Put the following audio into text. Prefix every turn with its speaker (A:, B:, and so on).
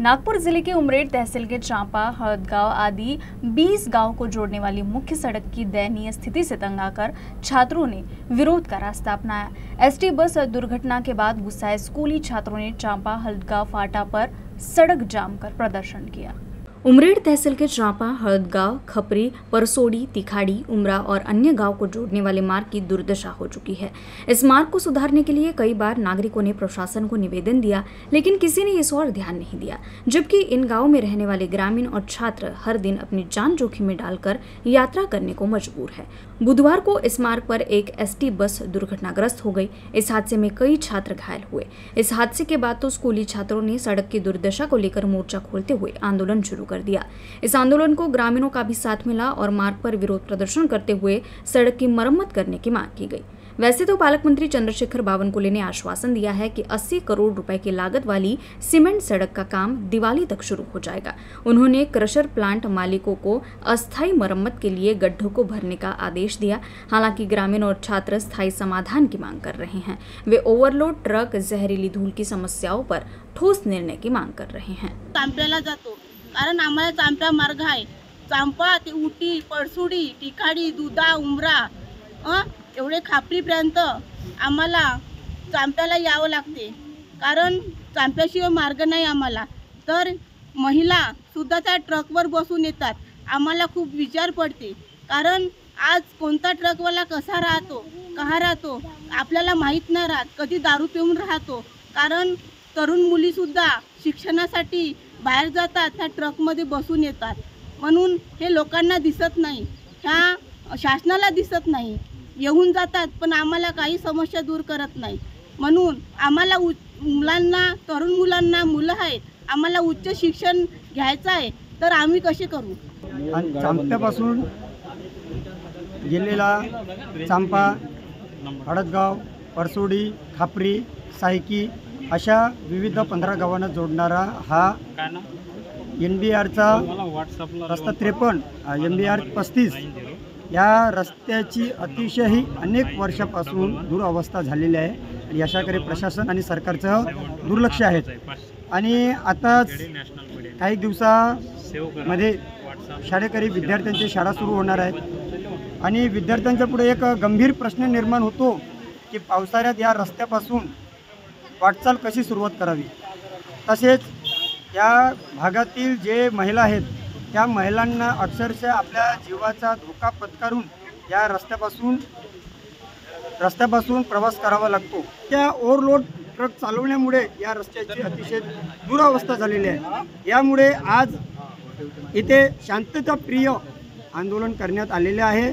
A: नागपुर जिले के उमरेड तहसील के चांपा, हड़दगांव आदि 20 गांव को जोड़ने वाली मुख्य सड़क की दयनीय स्थिति से तंग आकर छात्रों ने विरोध का रास्ता अपनाया। एसटी बस दुर्घटना के बाद गुस्साए स्कूली छात्रों ने चांपा हड़दगांव फाटा पर सड़क जाम कर प्रदर्शन किया। उमरेड तहसील के चांपा, हड़दगांव, खपरी, परसोड़ी, तिखाड़ी, उमरा और अन्य गांव को जोड़ने वाले मार्ग की दुर्दशा हो चुकी है। इस मार्ग को सुधारने के लिए कई बार नागरिकों ने प्रशासन को निवेदन दिया, लेकिन किसी ने इस ओर ध्यान नहीं दिया। जबकि इन गांवों में रहने वाले ग्रामीण और छात्र हर दिन अपनी जान जोखिम में डालकर यात्रा करने को मजबूर है। बुधवार को इस मार्ग पर एक एसटी बस दुर्घटनाग्रस्त हो गई। इस हादसे में कई छात्र घायल हुए। इस हादसे के बाद तो स्कूली छात्रों ने सड़क की दुर्दशा को लेकर मोर्चा खोलते हुए आंदोलन शुरू कर दिया। इस आंदोलन को ग्रामीणों का भी साथ मिला और मार्ग पर विरोध प्रदर्शन करते हुए सड़क की मरम्मत करने की मांग की गई। वैसे तो पालक मंत्री चंद्रशेखर बावनकुले ने आश्वासन दिया है कि 80 करोड़ रुपए की लागत वाली सीमेंट सड़क का काम दिवाली तक शुरू हो जाएगा। उन्होंने क्रशर प्लांट मालिकों को अस्थायी मरम्मत के लिए गड्ढों को भरने का आदेश दिया। हालांकि ग्रामीण और छात्र स्थायी समाधान की मांग कर रहे हैं। वे ओवरलोड ट्रक, जहरीली धूल की समस्याओं पर ठोस निर्णय की मांग कर रहे हैं।
B: चांप्याला जातो कारण आम्हाला चांप्या मार्ग आहे। चांपा ते उटी, परसुडी, तिखाडी, दुधा, उमरा एवढे खापरीपर्यंत आम्हाला चांप्याला यावं लागते, कारण चांप्याशिवाय मार्ग नाही आम्हाला। तर महिला सुद्धा त्या ट्रकवर बसून येतात। आम्हाला खूप विचार पडते, कारण आज कोणता ट्रकवाला कसा राहतो, कहा राहतो आपल्याला माहीत नाही राहत। कधी दारू पिऊन राहतो, कारण तरुण मुलीसुद्धा शिक्षणासाठी बाहेर जातात, त्या ट्रकमध्ये बसून येतात। म्हणून हे लोकांना दिसत नाही, ह्या शासनाला दिसत नाही। येऊन जातात पण आम्हाला काही समस्या दूर करत नाही। म्हणून आम्हाला मुलांना, तरुण मुलांना मुलं आहेत, आम्हाला उच्च शिक्षण घ्यायचं आहे, तर आम्ही कसे करू?
C: चांप्यापासून गेलेला चांपा, हड़दगाव, परसोडी, खापरी, सायकी अशा विविध 15 गावांना जोडणारा हा NBRचा रस्ता 53, NBR 35 या रस्त्याची अतिशय अनेक वर्षापासून दुरवस्था झालेली आहे। याच्याकडे प्रशासन आणि सरकारचं दुर्लक्ष आहे। आणि आताच काही दिवसामध्ये शाळकरी विद्यार्थ्यांची शाळा सुरू होणार आहे आणि विद्यार्थ्यांच्या पुढे एक गंभीर प्रश्न निर्माण होतो की पावसाळ्यात या रस्त्यापासून वाटचाल कशी सुरुवात करावी। तसेच या भागातील जे महिला आहेत त्या महिलांना अक्षरशः आपल्या जीवाचा धोका पत्करून या रस्त्यापासून प्रवास करावा लागतो। त्या ओव्हरलोड ट्रक चालवण्यामुळे या रस्त्याची अतिशय दुरावस्था झालेली आहे। यामुळे आज इथे शांतताप्रिय आंदोलन करण्यात आलेले आहे।